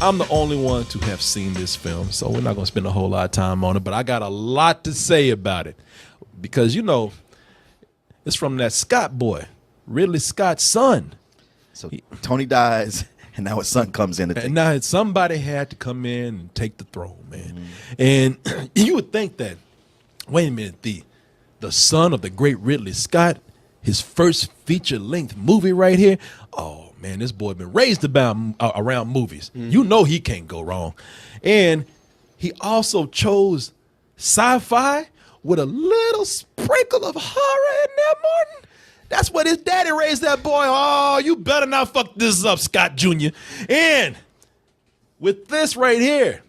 I'm the only one to have seen this film, so we're not going to spend a whole lot of time on it, but I got a lot to say about it. Because, you know, it's from that Scott boy, Ridley Scott's son. So Tony dies, and now his son comes in. And now somebody had to come in and take the throne, man. And you would think that, wait a minute, the son of the great Ridley Scott, his first feature-length movie right here, oh, man, this boy been raised around movies. You know he can't go wrong. And he also chose sci-fi with a little sprinkle of horror in there, Martin. That's what his daddy raised that boy. Oh, you better not fuck this up, Scott Jr. And with this right here,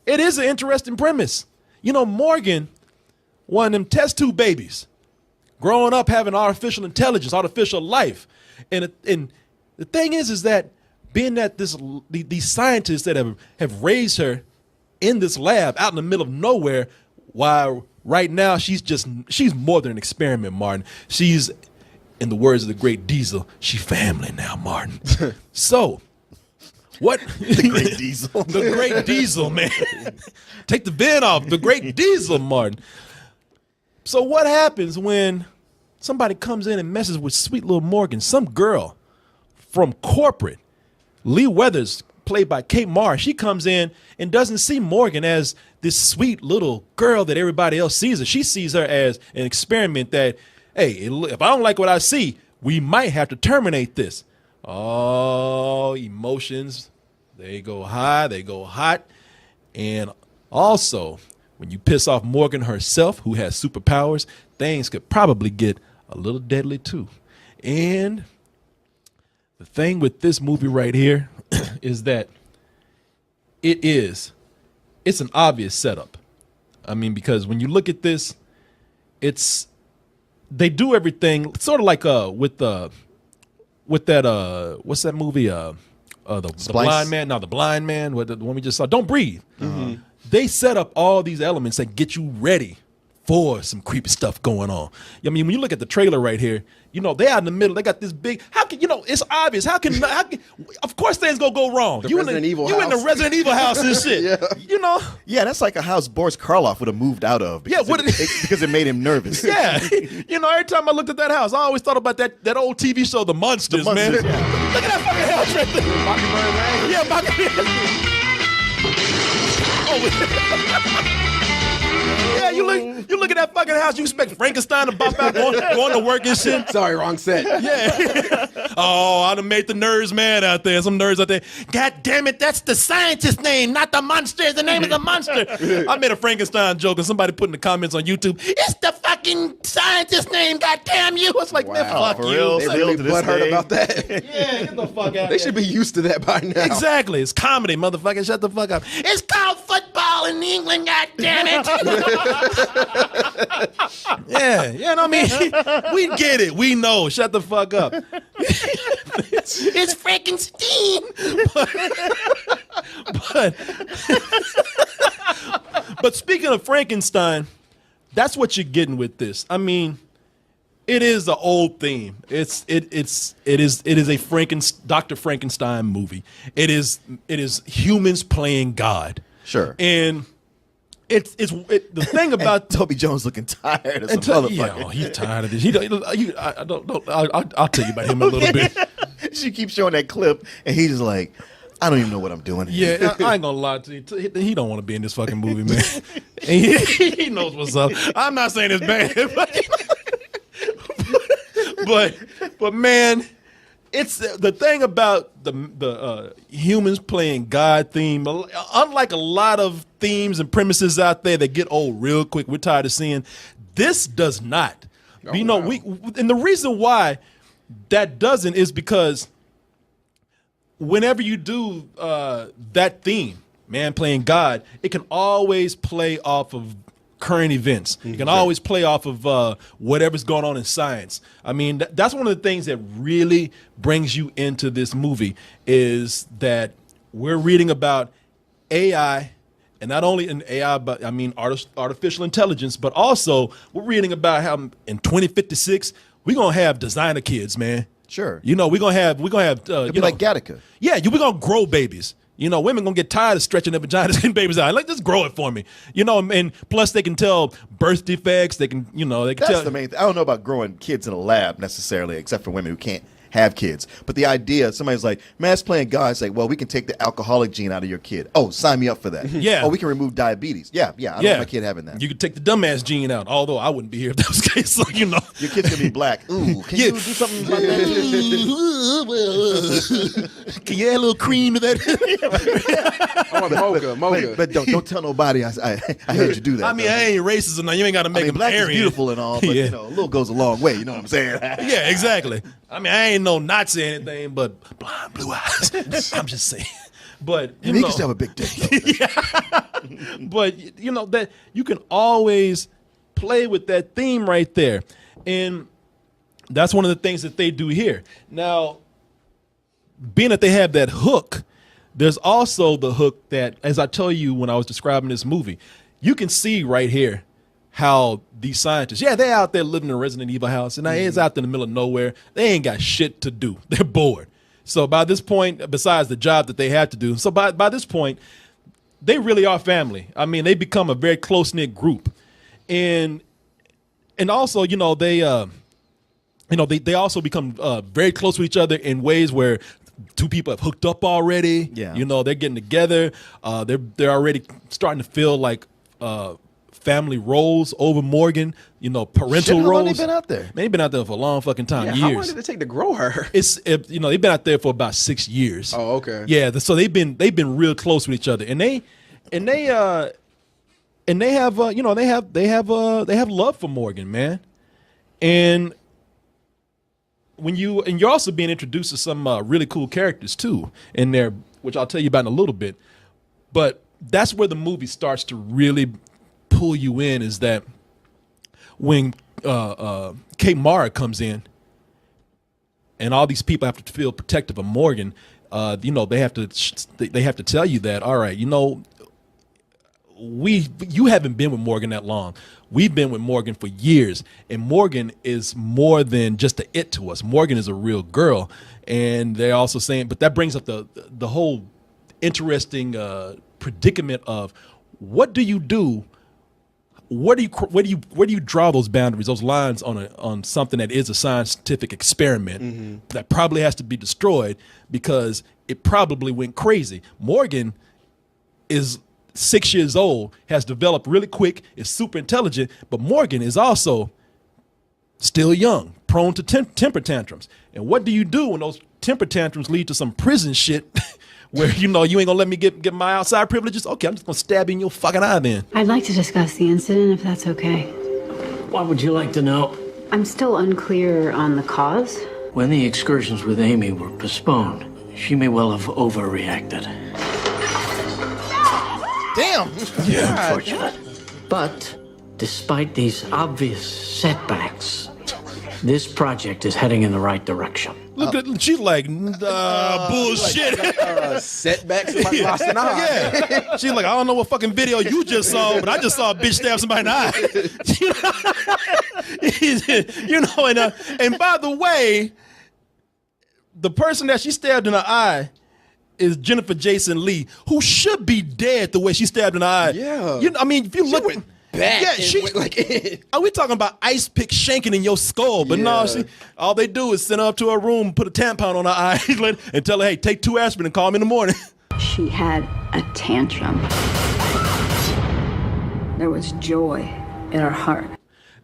it is an interesting premise. You know, Morgan, one of them test tube babies, growing up having artificial intelligence, artificial life. And the thing is that being that these scientists that have raised her in this lab out in the middle of nowhere, while right now she's more than an experiment, Martin. She's, in the words of the great Diesel, she family now, Martin. So, what? The great Diesel. The great Diesel, man. Take the VIN off. The great Diesel, Martin. So what happens when somebody comes in and messes with sweet little Morgan, some girl from corporate, Lee Weathers, played by Kate Mara, she comes in and doesn't see Morgan as this sweet little girl that everybody else sees her. She sees her as an experiment that, hey, if I don't like what I see, we might have to terminate this. Oh, emotions, they go high, they go hot. And also, when you piss off Morgan herself, who has superpowers, things could probably get a little deadly too. And the thing with this movie right here is that it's an obvious setup. I mean, because when you look at this, they do everything sort of like with that what's that movie? The Blind Man. No, the Blind Man. The one we just saw. Don't Breathe. They set up all these elements that get you ready for some creepy stuff going on. I mean, when you look at the trailer right here, you know, they out in the middle. They got this big. How can, you know? It's obvious. How can? Of course, things gonna go wrong. You in the Resident Evil house and shit. Yeah. You know. Yeah, that's like a house Boris Karloff would have moved out of. Because because it made him nervous. Yeah. You know, every time I looked at that house, I always thought about that old TV show, The Monsters, man. Yeah. Look at that fucking house right there. Mockingbird Lane. Yeah, Mockingbird. Yeah, you look at that fucking house, you expect Frankenstein to bop out going to work and shit. Sorry, wrong set. Yeah. Oh, I done made the nerds mad out there. Some nerds out there. God damn it, that's the scientist's name, not the monster. The name of the monster. I made a Frankenstein joke and somebody put in the comments on YouTube, it's the fucking scientist's name, god damn you. It's like, man, fuck for you. Real? They really butthurt about that. Yeah, get the fuck out. They should be used to that by now. Exactly. It's comedy, motherfucker. Shut the fuck up. It's called football in England, god damn it. Yeah, you know what I mean? We get it. We know. Shut the fuck up. It's Frankenstein. But speaking of Frankenstein, that's what you're getting with this. I mean, it is the old theme. It is a Dr. Frankenstein movie. It is humans playing God. Sure. And it's the thing about Toby Jones looking tired as a motherfucker. Yeah, he's tired of this. I'll tell you about him a little bit. She keeps showing that clip, and he's just like, I don't even know what I'm doing. Yeah, I ain't gonna lie to you. He don't want to be in this fucking movie, man. And he knows what's up. I'm not saying it's bad, but man, it's the thing about the humans playing God theme. Unlike a lot of themes and premises out there that get old real quick, we're tired of seeing. This does not. Oh, you know, wow. And the reason why that doesn't is because whenever you do that theme, man playing God, it can always play off of current events. You can always play off of whatever's going on in science. I mean, that's one of the things that really brings you into this movie is that we're reading about AI, and not only in AI, but I mean artificial intelligence, but also we're reading about how in 2056 we're gonna have designer kids, man. Sure. You know, we're gonna have It'll be like Gattaca. Yeah, we're gonna grow babies. You know, women gonna get tired of stretching their vaginas and babies out. Like, just grow it for me. You know, and plus they can tell birth defects. They can, you know, they can That's tell. the main thing. I don't know about growing kids in a lab necessarily, except for women who can't have kids. But the idea, somebody's like, man, it's playing God. It's like, well, we can take the alcoholic gene out of your kid. Oh, sign me up for that. Yeah. Oh, we can remove diabetes. Yeah. I don't want my kid having that. You could take the dumbass gene out. Although I wouldn't be here if that was the case. So, you know, Your kid's gonna be black. Ooh, can you do something about that? Can you add a little cream to that? I want mocha. But don't tell nobody I heard you do that. I mean, I ain't racist enough. You ain't got to make them black is Aryan. beautiful and all, but Yeah. you know, a little goes a long way. You know what I'm saying? Yeah, exactly. I mean, I ain't no Nazi or anything, but blind blue eyes. I'm just saying. But you He know, can still have a big dick. Though. but you know that you can always play with that theme right there, and that's one of the things that they do here. Now, being that they have that hook, there's also the hook that, as I told you when I was describing this movie, you can see right here how these scientists, they're out there living in a Resident Evil house, and it's out there in the middle of nowhere. They ain't got shit to do. They're bored. So by this point, besides the job that they have to do, so by this point, they really are family. I mean, they become a very close-knit group. And also, you know, they also become very close with each other in ways where two people have hooked up already. Yeah. You know, they're getting together. They're already starting to feel like family roles over Morgan, you know, parental How long roles. they been out there? Man, they've been out there for a long fucking time, How long years. did it take to grow her? You know, they've been out there for about 6 years. Oh, okay. Yeah, so they've been real close with each other, and they have you know, they have love for Morgan, man, and you're also being introduced to some really cool characters too in there, which I'll tell you about in a little bit, but that's where the movie starts to really pull you in, is that when Kate Mara comes in and all these people have to feel protective of Morgan, you know, they have to tell you that, all right, you know, you haven't been with Morgan that long. We've been with Morgan for years, and Morgan is more than just a it to us. Morgan is a real girl. And they're also saying, but that brings up the whole interesting predicament of what do you do? Where do you draw those boundaries, those lines on something that is a scientific experiment that probably has to be destroyed because it probably went crazy? Morgan is 6 years old, has developed really quick, is super intelligent, but Morgan is also still young, prone to temper tantrums. And what do you do when those temper tantrums lead to some prison shit where, you know, you ain't gonna let me get my outside privileges? Okay, I'm just gonna stab you in your fucking eye then. I'd like to discuss the incident if that's okay. What would you like to know? I'm still unclear on the cause. When the excursions with Amy were postponed, she may well have overreacted. Damn. Unfortunate. But despite these obvious setbacks, this project is heading in the right direction. Look at, she's like, bullshit. Setbacks. Somebody lost an eye. Yeah. She's like, I don't know what fucking video you just saw, but I just saw a bitch stab somebody in the eye. You know, and by the way, the person that she stabbed in the eye is Jennifer Jason Leigh, who should be dead the way she stabbed in the eye. Yeah. You know, I mean, if you look went back. yeah, and she went like are we talking about ice pick shanking in your skull? But no, Yeah. all they do is send her up to her room, put a tampon on her eye, and tell her, hey, take 2 aspirin and call me in the morning. She had a tantrum. There was joy in her heart.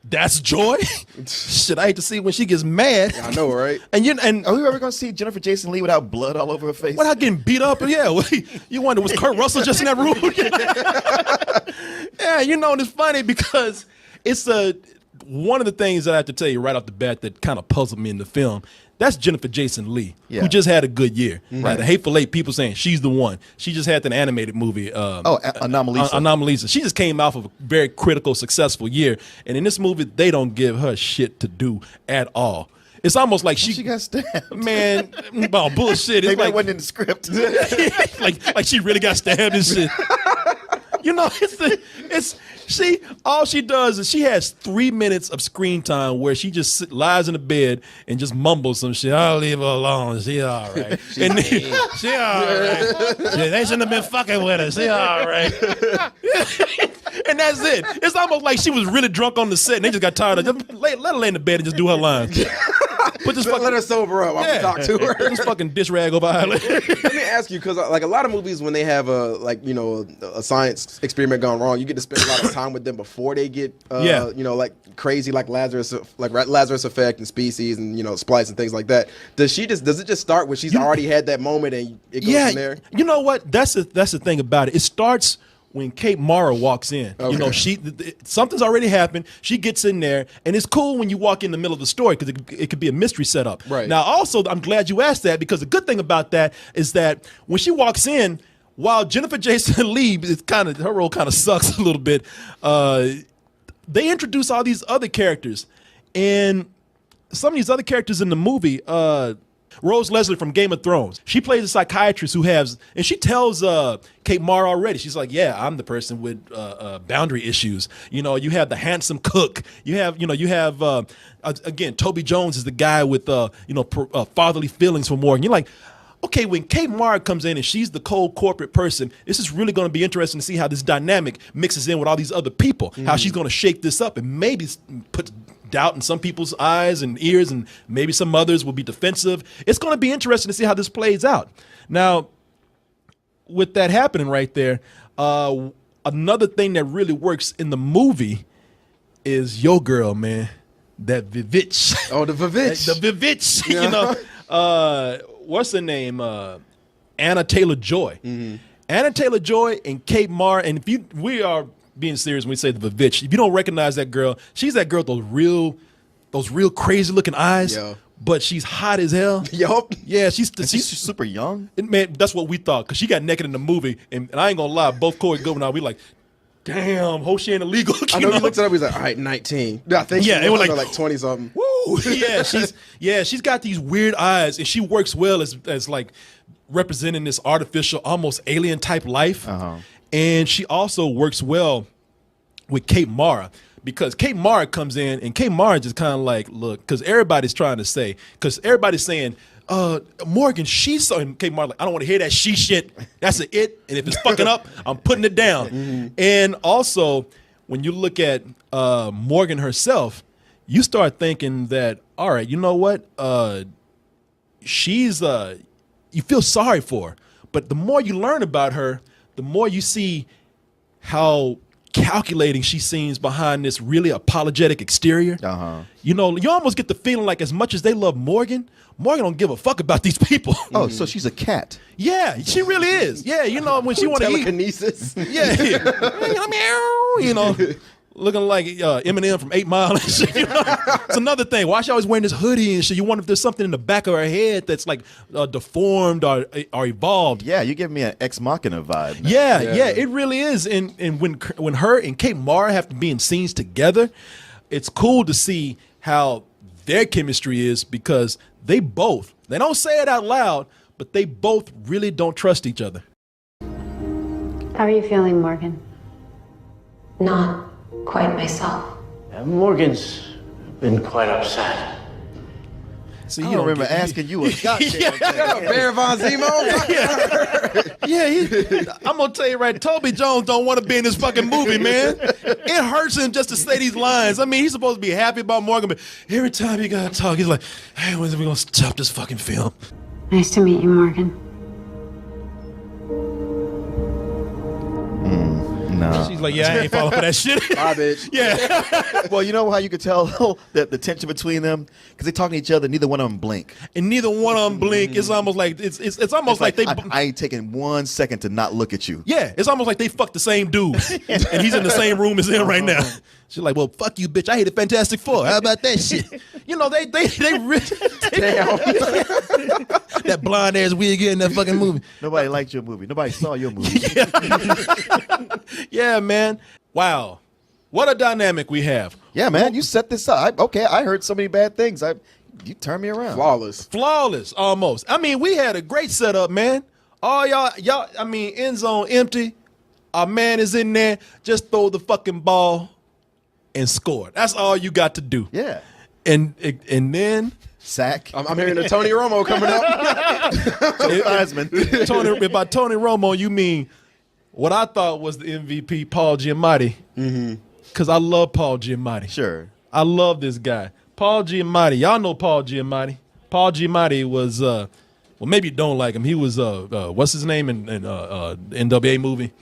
That's joy. Shit, I hate to see when she gets mad. I know, right? And Are we ever gonna see Jennifer Jason Leigh without blood all over her face? without getting beat up, yeah. You wonder, was Kurt Russell just in that room? Yeah, you know, and it's funny because it's one of the things that I have to tell you right off the bat that kind of puzzled me in the film. That's Jennifer Jason Leigh, Yeah. who just had a good year. Right? The Hateful Eight, people saying she's the one. She just had that animated movie. Anomalisa. Anomalisa. She just came off of a very critical, successful year. And in this movie, they don't give her shit to do at all. It's almost like She got stabbed. man, oh, bullshit. It's Maybe that like, wasn't in the script. like she really got stabbed and shit. You know, all she does is she has 3 minutes of screen time where she just lies in the bed and just mumbles some shit. I'll leave her alone. She all right. She all right. They shouldn't have been fucking with her. She all right. And that's it. It's almost like she was really drunk on the set and they just got tired of just let her lay in the bed and just do her lines. Put this Let her sober up. I'm talk to her. Put this fucking dish rag over her. Let me ask you, because like a lot of movies, when they have a science experiment gone wrong, you get to spend a lot of time with them before they get like crazy, like Lazarus effect and Species and Splice and things like that. Does it just start when she's already had that moment and it goes from there? You know what? That's the thing about it. It starts when Kate Mara walks in. Okay. Something's already happened. She gets in there, and it's cool when you walk in the middle of the story because it could be a mystery setup. Right. Now, also, I'm glad you asked that because the good thing about that is that when she walks in, while Jennifer Jason Leigh her role kind of sucks a little bit, they introduce all these other characters, and some of these other characters in the movie. Rose Leslie from Game of Thrones. She plays a psychiatrist and she tells Kate Mara already. She's like, yeah, I'm the person with boundary issues. You have the handsome cook. You have again, Toby Jones is the guy with fatherly feelings for Morgan. You're like, okay, when Kate Mara comes in and she's the cold corporate person, this is really going to be interesting to see how this dynamic mixes in with all these other people. How she's going to shake this up and maybe put doubt in some people's eyes and ears, and maybe some others will be defensive. It's going to be interesting to see how this plays out. Now, with that happening right there, another thing that really works in the movie is your girl, man, that Vivitch. Oh, the Vivitch. The Vivitch. Yeah. What's her name? Anya-Taylor-Joy. Mm-hmm. Anya-Taylor-Joy and Kate Mara, and we are being serious when we say the Vivitch. If you don't recognize that girl, she's that girl with those real crazy looking eyes. Yo. But she's hot as hell. Yup. Yeah, she's super young. Man, that's what we thought because she got naked in the movie, and I ain't gonna lie, both Corey Goodman and I, we like, damn, hope she ain't illegal. I know he looked it up. He's like, all right, 19. I think it was like 20 something. Woo! She's got these weird eyes, and she works well as like representing this artificial, almost alien type life. Uh-huh. And she also works well with Kate Mara because Kate Mara comes in and Kate Mara just kind of like, look, because everybody's saying, Morgan, she's so, and Kate Mara like, I don't want to hear that she shit. That's an it. And if it's fucking up, I'm putting it down. Mm-hmm. And also, when you look at Morgan herself, you start thinking that, all right, you know what? You feel sorry for her. But the more you learn about her, the more you see how calculating she seems behind this really apologetic exterior. Uh-huh. You almost get the feeling like as much as they love Morgan don't give a fuck about these people. Oh, so she's a cat. Yeah, she really is. Yeah, when she want to eat. Telekinesis. Yeah. Looking like Eminem from 8 Mile and shit. It's another thing. Why she always wearing this hoodie and shit? You wonder if there's something in the back of her head that's like deformed or evolved. Yeah, you give me an Ex Machina vibe. Yeah, it really is. And when her and Kate Mara have to be in scenes together, it's cool to see how their chemistry is because they don't say it out loud, but they both really don't trust each other. How are you feeling, Morgan? Not quite myself. Morgan's been quite upset. See, I don't remember asking you a goddamn thing. Baron Von Zemo? I'm going to tell you right, Toby Jones don't want to be in this fucking movie, man. It hurts him just to say these lines. I mean, he's supposed to be happy about Morgan, but every time he got to talk, he's like, hey, when's we going to stop this fucking film? Nice to meet you, Morgan. No. She's like, yeah, I ain't falling for that shit. Bye, bitch. Yeah. Well, you know how you could tell that the tension between them because they talking to each other. Neither one of them blink. And neither one of them blink. It's almost like it's almost like they. I ain't taking 1 second to not look at you. Yeah, it's almost like they fucked the same dude, and he's in the same room as him right now. She's like, well, fuck you, bitch. I hated Fantastic Four. How about that shit? They really. Damn. That blonde ass wig in that fucking movie. Nobody liked your movie. Nobody saw your movie. Yeah, man. Wow. What a dynamic we have. Yeah, man. You set this up. I heard so many bad things. You turned me around. Flawless, almost. I mean, we had a great setup, man. All y'all. I mean, end zone empty. Our man is in there. Just throw the fucking ball and score. That's all you got to do. Yeah. And then Sack. I'm hearing the Tony Romo coming up. By Tony Romo, you mean what I thought was the MVP, Paul Giamatti. Because I love Paul Giamatti. Sure. I love this guy. Paul Giamatti. Y'all know Paul Giamatti. Paul Giamatti was, well, maybe you don't like him. He was, what's his name in NWA movie?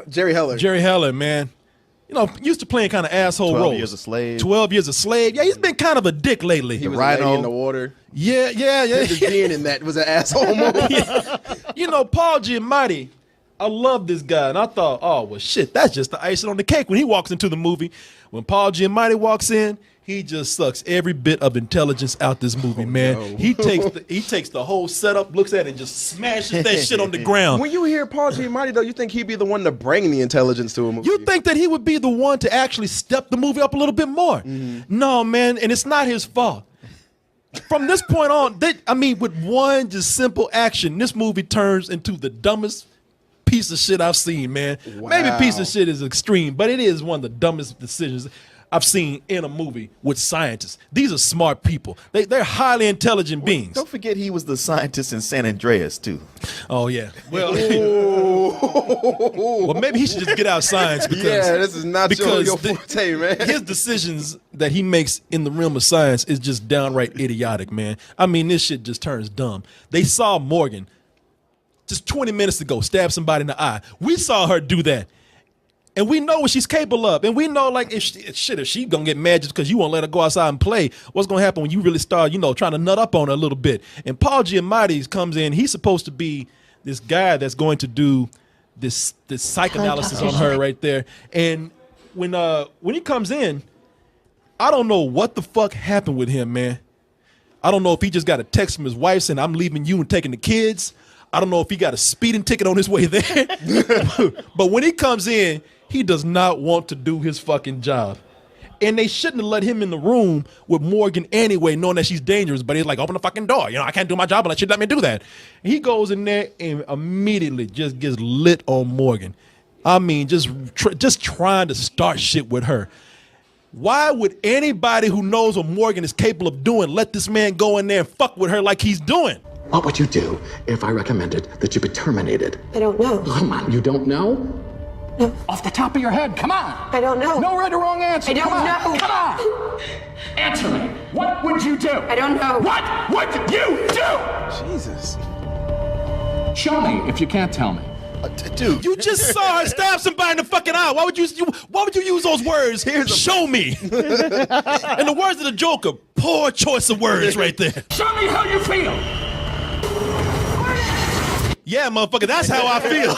Jerry Heller. Jerry Heller, man. You know, used to playing kind of asshole 12 roles. Years a Slave. 12 Years a Slave. Yeah, he's been kind of a dick lately. He was Rhino. Lady in the Water. Yeah. His being in that was an asshole movie. You know, Paul Giamatti, I love this guy. And I thought, oh, well, shit, that's just the icing on the cake when he walks into the movie. When Paul Giamatti walks in, he just sucks every bit of intelligence out this movie, man. No. He takes the whole setup, looks at it, and just smashes that shit on the ground. When you hear Paul Giamatti, though, you think he'd be the one to bring the intelligence to a movie. You think that he would be the one to actually step the movie up a little bit more. No, man, and it's not his fault. From this point on, with one just simple action, this movie turns into the dumbest piece of shit I've seen, man. Wow. Maybe piece of shit is extreme, but it is one of the dumbest decisions I've seen in a movie with scientists. These are smart people. They're highly intelligent beings. Don't forget he was the scientist in San Andreas, too. Oh, yeah. Well, well, maybe he should just get out of science because this is not your forte, man. His decisions that he makes in the realm of science is just downright idiotic, man. I mean, this shit just turns dumb. They saw Morgan just 20 minutes ago stab somebody in the eye. We saw her do that. And we know what she's capable of. And we know, like, if she gonna get mad just because you won't let her go outside and play, what's gonna happen when you really start, trying to nut up on her a little bit. And Paul Giamatti comes in. He's supposed to be this guy that's going to do this psychoanalysis on her right there. And when he comes in, I don't know what the fuck happened with him, man. I don't know if he just got a text from his wife saying, I'm leaving you and taking the kids. I don't know if he got a speeding ticket on his way there. But when he comes in, he does not want to do his fucking job. And they shouldn't have let him in the room with Morgan anyway, knowing that she's dangerous. But he's like, open the fucking door. I can't do my job unless you let me do that. And he goes in there and immediately just gets lit on Morgan. I mean, just trying to start shit with her. Why would anybody who knows what Morgan is capable of doing let this man go in there and fuck with her like he's doing? What would you do if I recommended that you be terminated? I don't know. Come on, you don't know? No. Off the top of your head, come on! I don't know. No right or wrong answer. I don't know. Come on! Answer me. What would you do? I don't know. What would you do? Jesus. Show me if you can't tell me. Dude. You just saw her stab somebody in the fucking eye. Why would you use those words? Show me. And the words of the Joker, poor choice of words right there. Show me how you feel. Yeah, motherfucker, that's how I feel.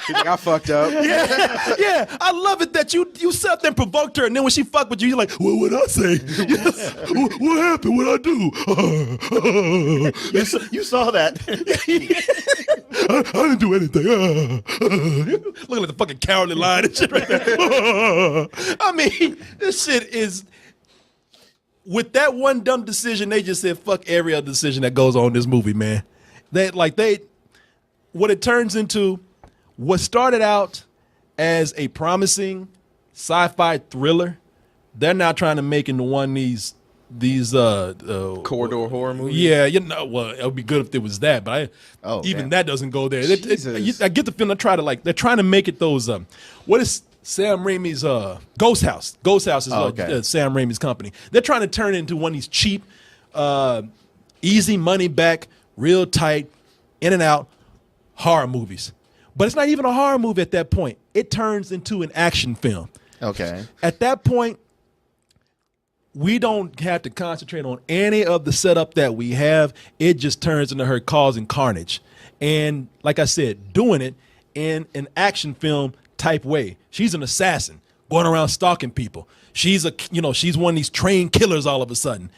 You think I fucked up? Yeah. I love it that you sat up there and provoked her, and then when she fucked with you, you're like, what would I say? Yes. What happened? What'd I do? You saw that. I didn't do anything. Looking like the fucking cowardly lion and shit right there. I mean, this shit is... With that one dumb decision, they just said, fuck every other decision that goes on in this movie, man. What it turns into, what started out as a promising sci-fi thriller, they're now trying to make into one these Corridor horror movies. Yeah, well, it would be good if there was that, but that doesn't go there. I get the feeling they're trying to make it those. What is Sam Raimi's Ghost House? Ghost House is Sam Raimi's company. They're trying to turn it into one of these cheap, easy money back, real tight, in and out horror movies. But it's not even a horror movie at that point. It turns into an action film. Okay. At that point, we don't have to concentrate on any of the setup that we have. It just turns into her causing carnage. And like I said, doing it in an action film type way. She's an assassin going around stalking people. She's she's one of these trained killers all of a sudden.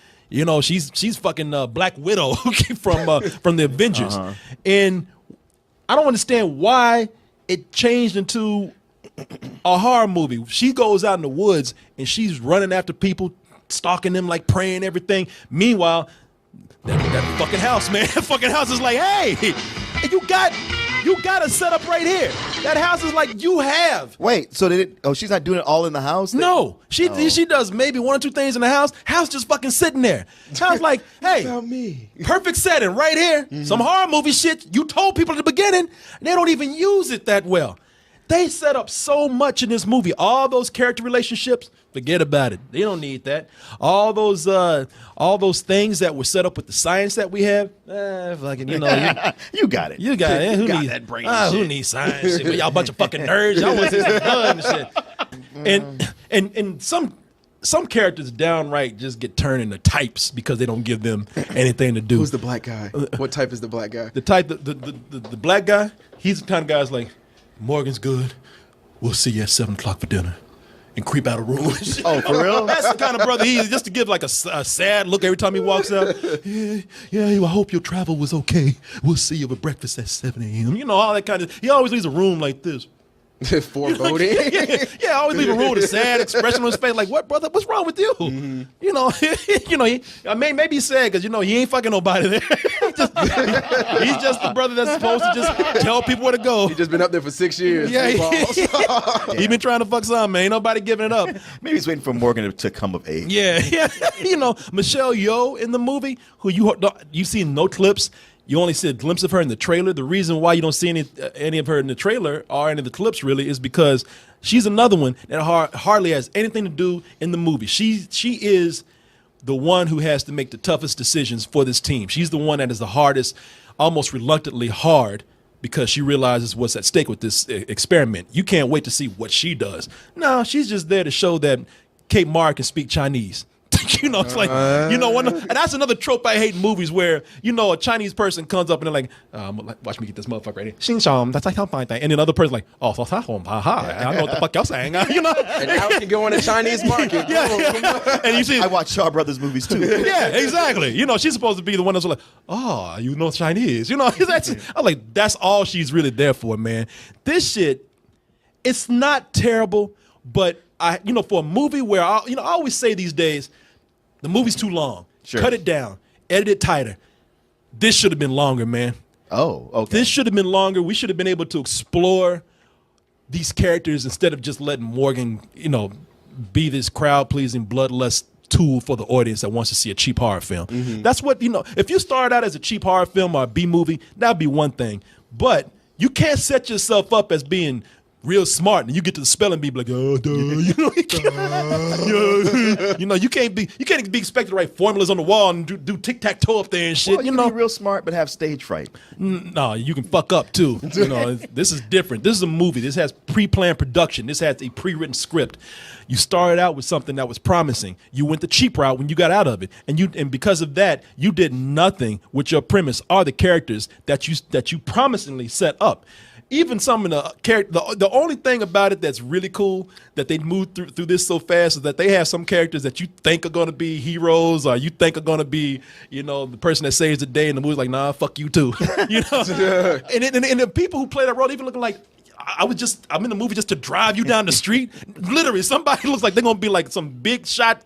She's fucking Black Widow from the Avengers. And I don't understand why it changed into a horror movie. She goes out in the woods and she's running after people, stalking them, like praying everything. Meanwhile, that fucking house, man. That fucking house is like, hey, you got You got to set up right here. That house is like you have. Wait, so she's not doing it all in the house? No, she does maybe one or two things in the house. House just fucking sitting there. Sounds like, hey, perfect setting right here. Some horror movie shit. You told people at the beginning, they don't even use it that well. They set up so much in this movie. All those character relationships, forget about it. They don't need that. All those things that were set up with the science that we have, fucking, you got it. You got it. Who needs science shit? Y'all a bunch of fucking nerds. Y'all want to see some blood and shit. And some characters downright just get turned into types because they don't give them anything to do. Who's the black guy? What type is the black guy? The black guy, he's the kind of guy that's like, Morgan's good. We'll see you at 7 o'clock for dinner. And creep out of room. Oh, for real? That's the kind of brother he is, just to give like a sad look every time he walks out. Yeah, I hope your travel was okay. We'll see you at breakfast at 7 a.m. You know, all that kind of, he always leaves a room like this. Foreboding. Yeah, always leave a room with a sad expression on his face, like, "What, brother? What's wrong with you?" Mm-hmm. You know, maybe he's sad because he ain't fucking nobody there. He's just the brother that's supposed to just tell people where to go. He's just been up there for 6 years. Yeah, he been trying to fuck some, man. Ain't nobody giving it up. Maybe he's waiting for Morgan to come of age. Yeah. Michelle Yeoh in the movie, who you see no clips. You only see a glimpse of her in the trailer. The reason why you don't see any of her in the trailer or any of the clips really is because she's another one that hardly has anything to do in the movie. She is the one who has to make the toughest decisions for this team. She's the one that is the hardest, almost reluctantly hard, because she realizes what's at stake with this experiment. You can't wait to see what she does. No, she's just there to show that Kate Mara can speak Chinese. It's like, and that's another trope I hate in movies where, a Chinese person comes up and they're like, watch me get this motherfucker right here. Xing shang, that's like how fine thing. And then another person like, I know what the fuck y'all saying. And now we can go in the Chinese market. Yeah. And you see, I watch Shaw Brothers movies too. Yeah, exactly. She's supposed to be the one that's like, you know Chinese. I'm like, that's all she's really there for, man. This shit, it's not terrible, but for a movie where I always say these days, the movie's too long. Sure. Cut it down. Edit it tighter. This should have been longer, man. Oh, okay. This should have been longer. We should have been able to explore these characters instead of just letting Morgan, be this crowd-pleasing, bloodlust tool for the audience that wants to see a cheap horror film. Mm-hmm. That's what, if you start out as a cheap horror film or a B movie, that'd be one thing. But you can't set yourself up as being real smart, and you get to the spelling bee, like, oh, duh. You can't be expected to write formulas on the wall and do tic-tac-toe up there and shit. Well, you can be real smart but have stage fright. No, you can fuck up too. This is different. This is a movie. This has pre-planned production. This has a pre-written script. You started out with something that was promising. You went the cheap route when you got out of it, and because of that, you did nothing with your premise or the characters that you promisingly set up. Even some of the characters, the only thing about it that's really cool that they moved through this so fast is that they have some characters that you think are going to be heroes or you think are going to be, the person that saves the day, and the movie's like, nah, fuck you too. And the people who play that role even looking like, I'm in the movie just to drive you down the street. Literally, somebody looks like they're going to be like some big shit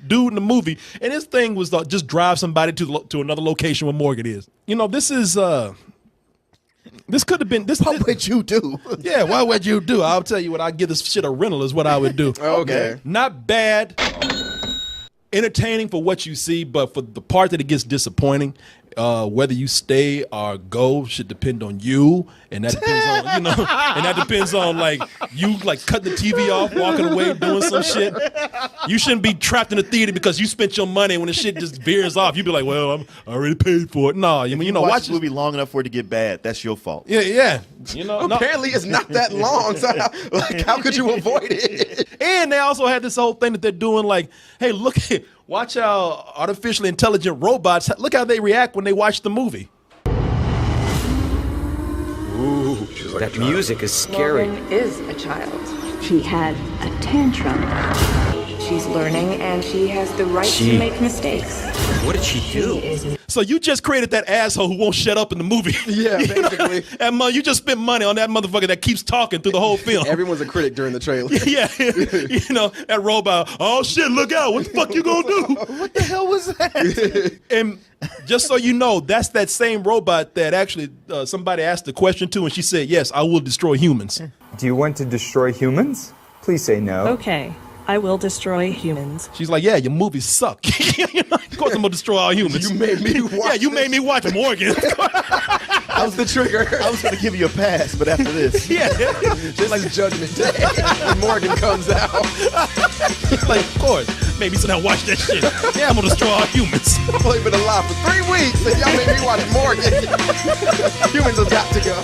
dude in the movie. And his thing was just drive somebody to another location where Morgan is. This could have been this. What would you do? Yeah, what would you do? I'll tell you what. I'd give this shit a rental is what I would do. Okay. Not bad. Entertaining for what you see, but for the part that it gets disappointing, whether you stay or go should depend on you, and that depends on and that depends on like you like cutting the TV off, walking away, doing some shit. You shouldn't be trapped in the theater because you spent your money. When the shit just veers off, you'd be like, "Well, I already paid for it." No, watch the movie long enough for it to get bad. That's your fault. Yeah. Apparently, it's not that long. So how could you avoid it? And they also had this whole thing that they're doing, like, hey, watch how artificially intelligent robots, look how they react when they watch the movie. Ooh, that music is scary. Morgan is a child. She had a tantrum. She's learning, and she has the right to make mistakes. What did she do? So you just created that asshole who won't shut up in the movie. Yeah, basically. You just spent money on that motherfucker that keeps talking through the whole film. Everyone's a critic during the trailer. Yeah, that robot. Oh shit! Look out! What the fuck you gonna do? What the hell was that? And just so you know, that's that same robot that actually somebody asked the question to, and she said, "Yes, I will destroy humans." Do you want to destroy humans? Please say no. Okay, I will destroy humans. She's like, "Yeah, your movies suck. Of course, I'm gonna destroy all humans." You made me watch. Yeah, you made me watch Morgan. That was the trigger. I was going to give you a pass, but after this. Yeah. Just like Judgment Day when Morgan comes out. Like, of course. Made me sit down and watch that shit. Yeah, I'm going to destroy all humans. I've only been alive for 3 weeks and y'all made me watch Morgan. Humans have got to go.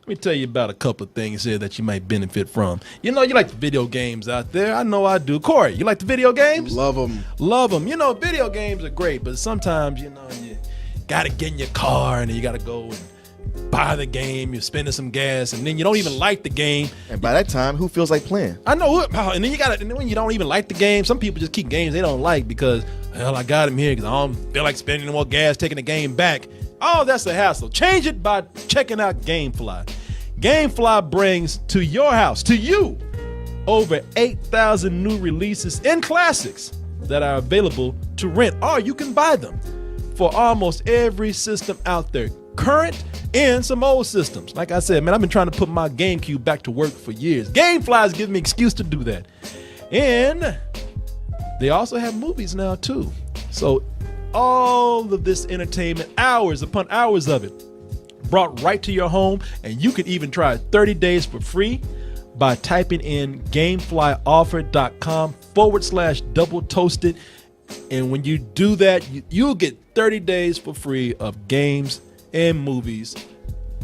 Let me tell you about a couple of things here that you might benefit from. You like the video games out there. I know I do. Corey, you like the video games? Love them. Love them. Video games are great, but sometimes, you got to get in your car and then you got to go and buy the game. You're spending some gas and then you don't even like the game. And by that time, who feels like playing? I know. And then when you don't even like the game, some people just keep games they don't like because, hell, I got them here because I don't feel like spending any more gas taking the game back. Oh, that's a hassle. Change it by checking out GameFly. GameFly brings to your house, to you, over 8,000 new releases and classics that are available to rent, or you can buy them for almost every system out there, current and some old systems. Like I said, man, I've been trying to put my GameCube back to work for years. GameFly's giving me an excuse to do that. And they also have movies now, too. So all of this entertainment, hours upon hours of it, brought right to your home, and you can even try 30 days for free by typing in gameflyoffer.com/double toasted. And when you do that, you'll get 30 days for free of games and movies.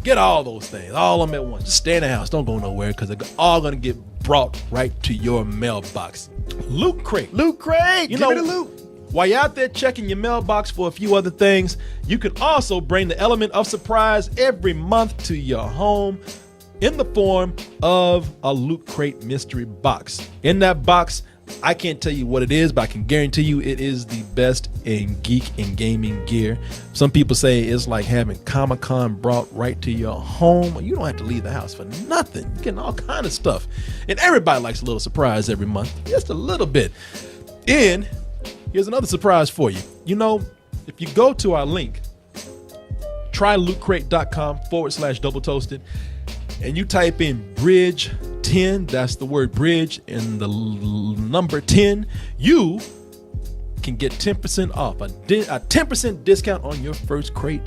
Get all those things, all of them at once. Just stay in the house. Don't go nowhere because they're all going to get brought right to your mailbox. Loot Crate. Loot Crate! Give me the loot. While you're out there checking your mailbox for a few other things, you can also bring the element of surprise every month to your home in the form of a Loot Crate mystery box. In that box, I can't tell you what it is, but I can guarantee you it is the best in geek and gaming gear. Some people say it's like having Comic-Con brought right to your home. You don't have to leave the house for nothing. You're getting all kind of stuff. And everybody likes a little surprise every month, just a little bit. And here's another surprise for you. If you go to our link, trylootcrate.com/double toasted, and you type in bridge 10, that's the word bridge and the number 10, you can get 10% off, a 10% discount on your first crate.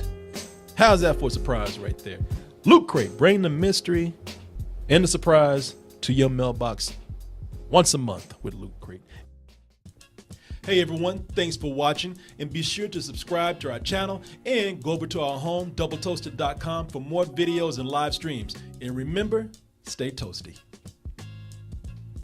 How's that for a surprise right there? Loot Crate, bring the mystery and the surprise to your mailbox once a month with Loot Crate. Hey everyone, thanks for watching, and be sure to subscribe to our channel and go over to our home, doubletoasted.com, for more videos and live streams. And remember, stay toasty.